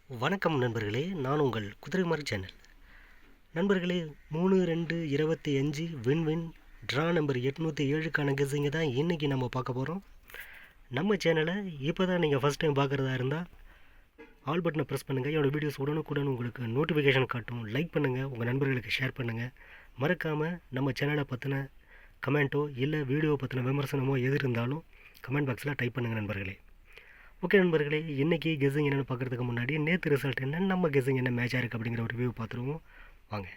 வணக்கம் நண்பர்களே, நான் உங்கள் குதிரைமாரி சேனல். நண்பர்களே, 3-2-25 வின் ட்ரா நம்பர் 807க்கான கெஸ்ஸிங்கை தான் இன்றைக்கி நம்ம பார்க்க போகிறோம். நம்ம சேனலை இப்போ தான் நீங்கள் ஃபஸ்ட் டைம் பார்க்குறதா இருந்தால் ஆல் பட்டனை ப்ரெஸ் பண்ணுங்கள். என்னோடய வீடியோஸ் உடனுக்குடன் உங்களுக்கு நோட்டிஃபிகேஷன் காட்டும். லைக் பண்ணுங்கள், உங்கள் நண்பர்களுக்கு ஷேர் பண்ணுங்கள். மறக்காமல் நம்ம சேனலை பற்றின கமெண்ட்டோ இல்லை வீடியோவை பற்றின விமர்சனமோ எது இருந்தாலும் கமெண்ட் பாக்ஸில் டைப் பண்ணுங்கள் நண்பர்களே. ஓகே நண்பர்களே, இன்றைக்கி கெஸ்ஸிங் என்னென்னு பார்க்குறதுக்கு முன்னாடி நேற்று ரிசல்ட் என்ன, நம்ம கெஸ்ஸிங் என்ன மேட்சாக இருக்குது அப்படிங்கிற ஒரு ரிவ்யூ பார்த்துருவோம் வாங்க.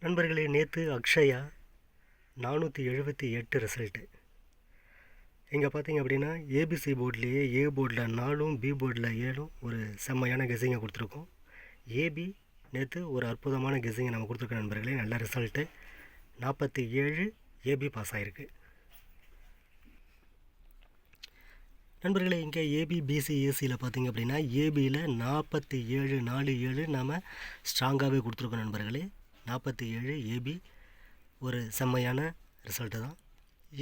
நண்பர்களே, நேற்று அக்ஷயா 478 ரிசல்ட்டு. இங்கே பார்த்தீங்க அப்படின்னா ஏபிசி போர்ட்லேயே ஏ போர்டில் 4ம் பி போர்டில் 7ம் ஒரு செம்மையான கெஸ்ஸிங்கை கொடுத்துருக்கோம். ஏபி நேற்று ஒரு அற்புதமான கெஸ்ஸிங்கை நம்ம கொடுத்துருக்கோம் நண்பர்களே. நல்ல ரிசல்ட்டு 47 ஏபி பாஸ் ஆகிருக்கு. நண்பர்களே, இங்கே ஏபி பிசி ஏசியில் பார்த்திங்க அப்படின்னா ஏபியில் 47 நாம் ஸ்ட்ராங்காகவே கொடுத்துருக்கோம் நண்பர்களே. 47 ஏபி ஒரு செம்மையான ரிசல்ட்டு தான்.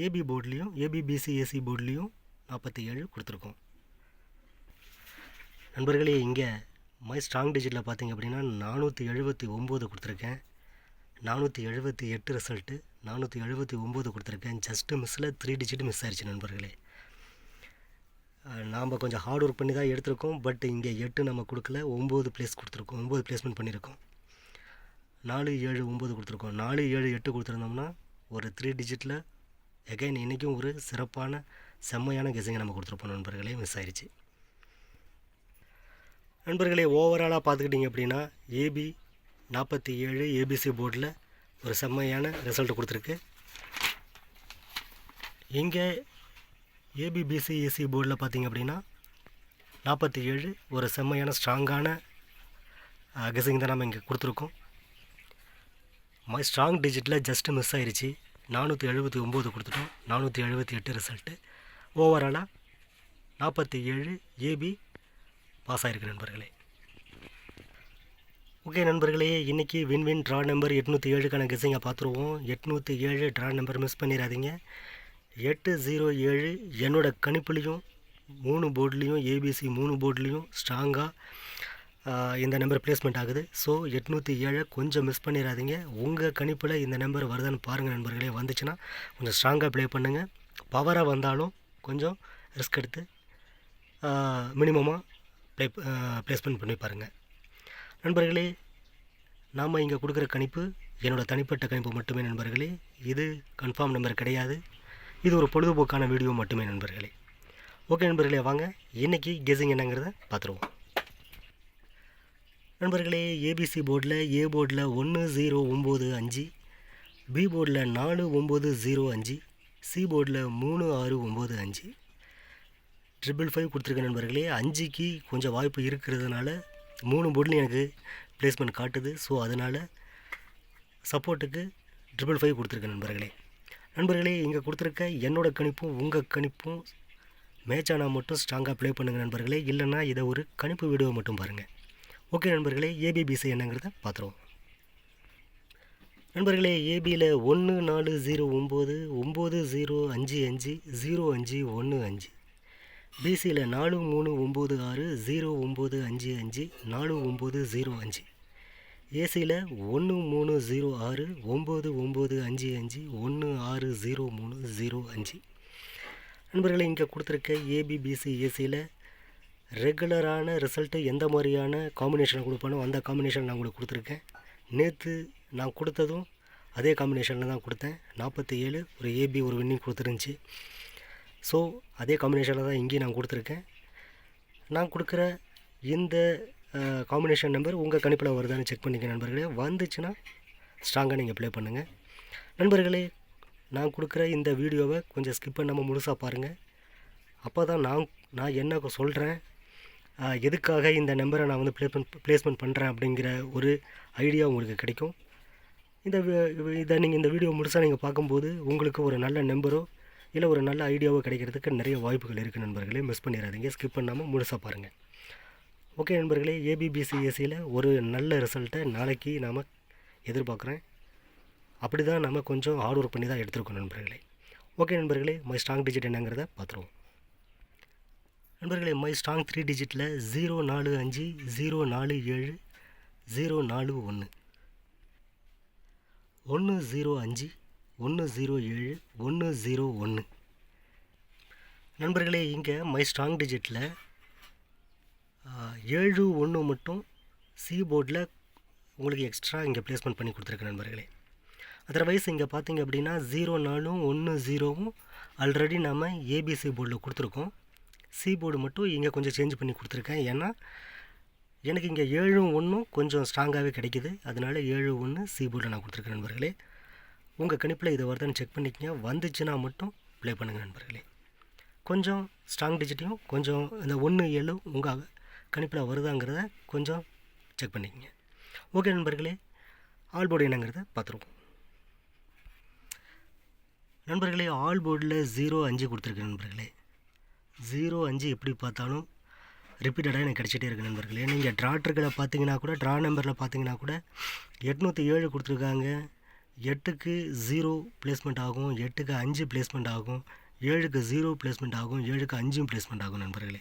ஏபி போர்ட்லேயும் ஏபி பிசி ஏசி போர்ட்லேயும் 47 கொடுத்துருக்கோம் நண்பர்களே. இங்கே மை ஸ்ட்ராங் டிஜிட்டில் பார்த்திங்க அப்படின்னா 479 கொடுத்துருக்கேன். 478 ரிசல்ட்டு 479 கொடுத்துருக்கேன். ஜஸ்ட்டு மிஸ்ஸில் 3 டிஜிட் மிஸ் ஆயிடுச்சு நண்பர்களே. நாம் கொஞ்சம் ஹார்ட் ஒர்க் பண்ணி தான் எடுத்திருக்கோம். பட் இங்கே 8 நம்ம கொடுக்கல, 9 ப்ளேஸ் கொடுத்துருக்கோம், 9 ப்ளேஸ்மெண்ட் பண்ணியிருக்கோம். 4, 7, 9 கொடுத்துருக்கோம். 4, 7, 8 கொடுத்துருந்தோம்னா ஒரு 3 டிஜிட்டில் எகைன் இன்றைக்கும் ஒரு சிறப்பான செம்மையான கெஸ்ஸிங்கை நம்ம கொடுத்துருப்போம் நண்பர்களே. மிஸ் ஆயிடுச்சு நண்பர்களே. ஓவராலாக பார்த்துக்கிட்டிங்க அப்படின்னா ஏபி 47 ஏபிசி போர்டில் ஒரு செம்மையான ரிசல்ட் கொடுத்துருக்கு. இங்கே ஏபிபிசி ஏசி போர்டில் பார்த்திங்க அப்படின்னா 47 ஒரு செம்மையான ஸ்ட்ராங்கான கெஸ்ஸிங் தான் நம்ம இங்கே கொடுத்துருக்கோம். மை ஸ்ட்ராங் டிஜிட்டில் ஜஸ்ட்டு மிஸ் ஆயிடுச்சு. 479 கொடுத்துட்டோம். 478 ரிசல்ட்டு. ஓவராலாக 47 ஏபி பாஸ் ஆகிருக்கு நண்பர்களே. ஓகே நண்பர்களே, இன்றைக்கி வின் ட்ரா நம்பர் 807க்கான கெஸ்ஸிங்கை பார்த்துருவோம். 807 ட்ரா நம்பர் மிஸ் பண்ணிடாதீங்க. 807 என்னோடய கணிப்புலேயும் 3 போர்ட்லேயும் ஏபிசி 3 போர்ட்லேயும் ஸ்ட்ராங்காக இந்த நம்பர் ப்ளேஸ்மெண்ட் ஆகுது. ஸோ 807 கொஞ்சம் மிஸ் பண்ணிடாதீங்க. உங்கள் கணிப்பில் இந்த நம்பர் வருதான்னு பாருங்கள் நண்பர்களே. வந்துச்சுன்னா கொஞ்சம் ஸ்ட்ராங்காக ப்ளே பண்ணுங்கள். பவராக வந்தாலும் கொஞ்சம் ரிஸ்க் எடுத்து மினிமமாக ப்ளேஸ்மெண்ட் பண்ணி பாருங்கள் நண்பர்களே. நாம் இங்கே கொடுக்குற கணிப்பு என்னோடய தனிப்பட்ட கணிப்பு மட்டுமே நண்பர்களே. இது கன்ஃபார்ம் நம்பர் கிடையாது. இது ஒரு பொழுதுபோக்கான வீடியோ மட்டுமே நண்பர்களே. ஓகே நண்பர்களே, வாங்க இன்றைக்கி கெஸ்ஸிங் என்னங்கிறத பார்த்துருவோம் நண்பர்களே. ஏபிசி போர்டில் ஏ போர்டில் 1095, பி போர்டில் 4905, சி போர்டில் 3695, 555 கொடுத்துருக்க நண்பர்களே. 5க்கு கொஞ்சம் வாய்ப்பு இருக்கிறதுனால 3 போர்ட்லையும் எனக்கு ப்ளேஸ்மெண்ட் காட்டுது. ஸோ அதனால் சப்போர்ட்டுக்கு 555 கொடுத்துருக்க நண்பர்களே. நண்பர்களே, இங்கே கொடுத்துருக்க என்னோடய கணிப்பும் உங்கள் கணிப்பும் மேட்ச் ஆனால் மட்டும் ஸ்ட்ராங்காக ப்ளே பண்ணுங்கள் நண்பர்களே. இல்லைன்னா இதை ஒரு கணிப்பு வீடியோ மட்டும் பாருங்கள். ஓகே நண்பர்களே, ஏபிபிசி என்னங்கிறத பார்த்துருவோம் நண்பர்களே. ஏபியில் 1409, 9055, 0515, பிசியில் 4396, 0955, 4905, ஏசியில் 1306, 9955, 160305 நண்பர்களே. இங்கே கொடுத்துருக்க ஏபிபிசி ஏசியில் ரெகுலரான ரிசல்ட்டு எந்த மாதிரியான காம்பினேஷன் கொடுப்பானோ அந்த காம்பினேஷன் நான் உங்களுக்கு கொடுத்துருக்கேன். நேற்று நான் கொடுத்ததும் அதே காம்பினேஷனில் தான் கொடுத்தேன். 47 ஒரு ஏபி ஒரு வின்னிங் கொடுத்துருந்துச்சி. ஸோ அதே காம்பினேஷனில் தான் இங்கேயும் நான் கொடுத்துருக்கேன். நான் கொடுக்குற இந்த காம்பினேஷன் நம்பர் உங்கள் கணிப்பில் வருதான்னு செக் பண்ணிக்க நண்பர்களே. வந்துச்சுன்னா ஸ்ட்ராங்காக நீங்கள் ப்ளே பண்ணுங்கள் நண்பர்களே. நான் கொடுக்குற இந்த வீடியோவை கொஞ்சம் ஸ்கிப் பண்ணாமல் முழுசாக பாருங்கள். அப்போ தான் நான் என்ன சொல்கிறேன், எதுக்காக இந்த நம்பரை நான் வந்து ப்ளேஸ்மெண்ட் பண்ணுறேன் அப்படிங்கிற ஒரு ஐடியா உங்களுக்கு கிடைக்கும். இதை நீங்கள் இந்த வீடியோ முழுசாக நீங்கள் பார்க்கும்போது உங்களுக்கு ஒரு நல்ல நம்பரோ இல்லை ஒரு நல்ல ஐடியாவோ கிடைக்கிறதுக்கு நிறைய வாய்ப்புகள் இருக்குது நண்பர்களே. மிஸ் பண்ணிடாதீங்க, ஸ்கிப் பண்ணாமல் முழுசாக பாருங்கள். ஓகே நண்பர்களே, ஏபிபிசி ஏசியில் ஒரு நல்ல ரிசல்ட்டை நாளைக்கு நாம் எதிர்பார்க்குறேன். அப்படி தான் நம்ம கொஞ்சம் ஹார்ட் ஒர்க் பண்ணி தான் எடுத்துருக்கோம் நண்பர்களே. ஓகே நண்பர்களே, மை ஸ்ட்ராங் டிஜிட் என்னங்கிறத பார்த்துருவோம் நண்பர்களே மை ஸ்ட்ராங் 3 டிஜிட்டில் 045 047 041 105 107 101. நண்பர்களே இங்கே மை ஸ்ட்ராங் டிஜிட்டில் 71 மட்டும் சி போர்டில் உங்களுக்கு எக்ஸ்ட்ரா இங்கே ப்ளேஸ்மெண்ட் பண்ணி கொடுத்துருக்கேன் நண்பர்களே. அதர்வைஸ் இங்கே பார்த்தீங்க அப்படின்னா 04 10 ஆல்ரெடி நம்ம ஏபிசி போர்டில் கொடுத்துருக்கோம். சி போர்டு மட்டும் இங்கே கொஞ்சம் சேஞ்ச் பண்ணி கொடுத்துருக்கேன். ஏன்னா எனக்கு இங்கே 71 கொஞ்சம் ஸ்ட்ராங்காகவே கிடைக்கிது. அதனால் 71 சி போர்டில் நான் கொடுத்துருக்கேன் நண்பர்களே. உங்கள் கணிப்பில் இது வருதான்னு செக் பண்ணிக்கங்க. வந்துச்சுன்னா மட்டும் ப்ளே பண்ணுங்கள் நண்பர்களே. கொஞ்சம் ஸ்ட்ராங் டிஜிட்டையும் கொஞ்சம் இந்த 1-7 உங்கள் கணிப்பில் வருதாங்கிறத கொஞ்சம் செக் பண்ணிக்கங்க. ஓகே நண்பர்களே, ஆல் போர்டு என்னங்கிறத பார்த்துருவோம். நண்பர்களே ஆல் போர்டில் 05 கொடுத்துருக்கேன் நண்பர்களே. 05 எப்படி பார்த்தாலும் ரிப்பீட்டடாக எனக்கு கிடச்சிட்டே இருக்குது நண்பர்களே. நீங்கள் ட்ராட்ருக்களை பார்த்தீங்கன்னா கூட ட்ரா நம்பரில் பார்த்தீங்கன்னா கூட 807 கொடுத்துருக்காங்க. 8க்கு 0 ப்ளேஸ்மெண்ட் ஆகும், 8க்கு 5 ப்ளேஸ்மெண்ட் ஆகும், 7க்கு 0 ப்ளேஸ்மெண்ட் ஆகும், 7க்கு 5 ப்ளேஸ்மெண்ட் ஆகும் நண்பர்களே.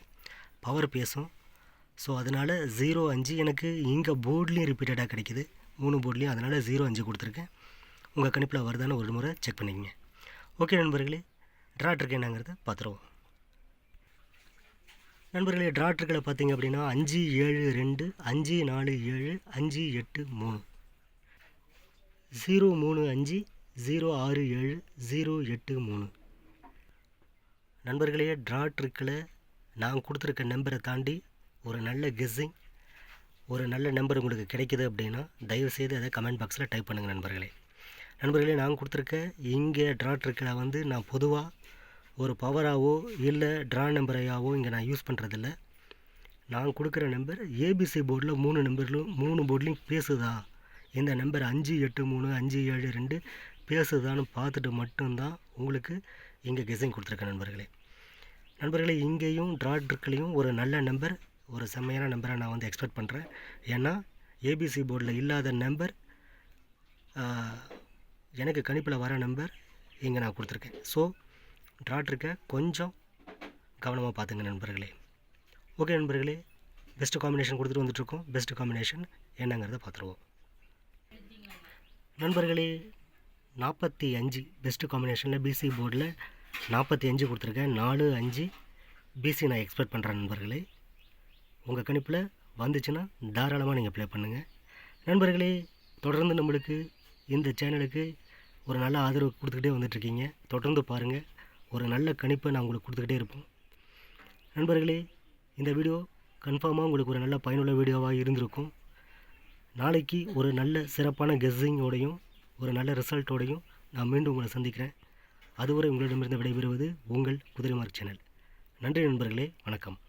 பவர் பேசும். ஸோ அதனால் 05 எனக்கு இங்கே போர்ட்லேயும் ரிப்பீட்டடாக கிடைக்கிது, 3 போர்ட்லேயும். அதனால் 05 கொடுத்துருக்கேன். உங்கள் கணிப்பில் வருதான்னு ஒரு முறை செக் பண்ணிக்கங்க. ஓகே நண்பர்களே, ட்ராட்ருக்கு என்னங்கிறத பார்த்துருவோம். நண்பர்களே ட்ராட்ருக்களை பார்த்தீங்க அப்படின்னா 572 547 583 035 067 083. நண்பர்களே ட்ராட்ருக்களை நான் கொடுத்துருக்க நம்பரை தாண்டி ஒரு நல்ல கெஸ்ஸிங், ஒரு நல்ல நம்பர் உங்களுக்கு கிடைக்கிது அப்படின்னா தயவுசெய்து அதை கமெண்ட் பாக்ஸில் டைப் பண்ணுங்கள் நண்பர்களே. நண்பர்களே நான் கொடுத்துருக்க இங்கே ட்ராட்ருக்களை வந்து நான் பொதுவாக ஒரு பவராகவோ இல்லை ட்ரா நம்பரையாவோ இங்கே நான் யூஸ் பண்ணுறதில்ல. நான் கொடுக்குற நம்பர் ஏபிசி போர்டில் 3 போர்ட்லேயும் பேசுதா, இந்த நம்பர் 583 572 பேசுதான்னு பார்த்துட்டு மட்டும்தான் உங்களுக்கு இங்கே கெஸ்ஸிங் கொடுத்துருக்கேன் நண்பர்களே. நண்பர்களே இங்கேயும் ட்ராட்ருக்களையும் ஒரு நல்ல நம்பர், ஒரு செம்மையான நம்பரை நான் வந்து எக்ஸ்பெக்ட் பண்ணுறேன். ஏன்னா ஏபிசி போர்டில் இல்லாத நம்பர் எனக்கு கணிப்பில் வர நம்பர் இங்கே நான் கொடுத்துருக்கேன். ஸோ ட்ராட்ருக்க கொஞ்சம் கவனமாக பார்த்துங்க நண்பர்களே. ஓகே நண்பர்களே, பெஸ்ட்டு காம்பினேஷன் கொடுத்துட்டு வந்துட்டுருக்கோம். பெஸ்ட்டு காம்பினேஷன் என்னங்கிறத பார்த்துருவோம். நண்பர்களே 45 பெஸ்ட்டு காம்பினேஷனில் பிசி போர்டில் 45 கொடுத்துருக்கேன். 4 5 பிசி நான் எக்ஸ்பெக்ட் பண்ணுறேன் நண்பர்களே. உங்கள் கணிப்பில் வந்துச்சுன்னா தாராளமாக நீங்கள் ப்ளே பண்ணுங்கள் நண்பர்களே. தொடர்ந்து நம்மளுக்கு இந்த சேனலுக்கு ஒரு நல்ல ஆதரவு கொடுத்துக்கிட்டே வந்துட்டுருக்கீங்க. தொடர்ந்து பாருங்கள், ஒரு நல்ல கணிப்பை நான் உங்களுக்கு கொடுத்துக்கிட்டே இருப்போம் நண்பர்களே. இந்த வீடியோ கன்ஃபார்மாக உங்களுக்கு ஒரு நல்ல பயனுள்ள வீடியோவாக இருந்திருக்கும். நாளைக்கு ஒரு நல்ல சிறப்பான கெஸ்ஸிங்கோடையும் ஒரு நல்ல ரிசல்ட்டோடையும் நான் மீண்டும் உங்களை சந்திக்கிறேன். அதுவரை உங்களிடமிருந்து விடைபெறுவது உங்கள் குதிரைமார்க் சேனல். நன்றி நண்பர்களே, வணக்கம்.